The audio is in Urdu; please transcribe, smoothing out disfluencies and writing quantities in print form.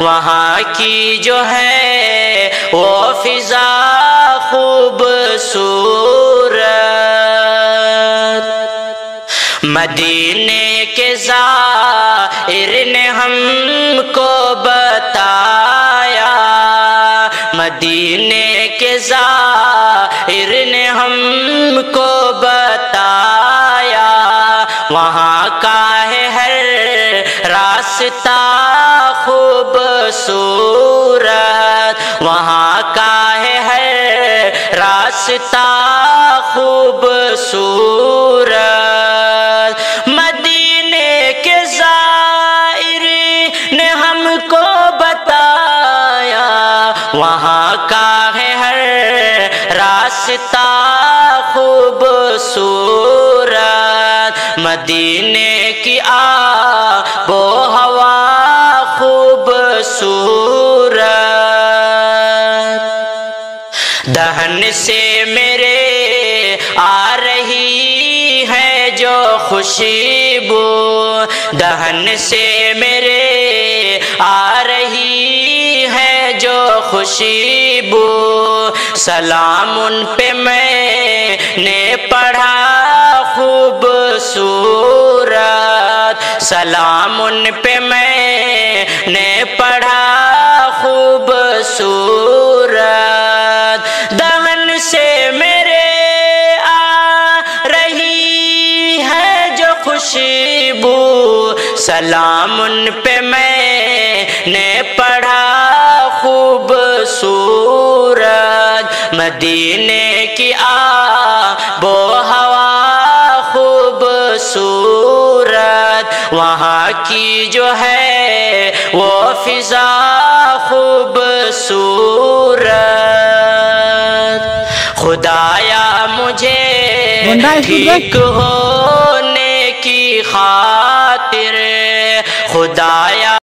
وہاں کی جو ہے وہ فضا خوبصورت، مدینے کے زائر نے ہم کو بتایا، مدینے کے زائر نے ہم کو بتایا، وہاں کا ہے ہر راستہ خوبصورت، وہاں کا ہے ہر راستہ خوبصورت، مدینے کے زائر نے ہم کو بتایا، وہاں کا ہے ہر راستہ خوبصورت، مدینے کی آب و ہوا خوبصورت، دہن سے میرے آ رہی ہے جو خوشبو، دہن سے میرے آ رہی ہے جو خوشبو، سلام ان پہ میں نے پڑھا خوبصورت، سلام ان پہ میں نے پڑھا خوبصورت، دہن سے میرے آ رہی ہے جو خوشبو، سلام ان پہ میں نے پڑھا خوبصورت، مدینے کی آب و ہوا خوبصورت، وہاں کی جو ہے وہ فضا خوبصورت، خدایا مجھے ٹھیک ہونے کی خاطر، خدایا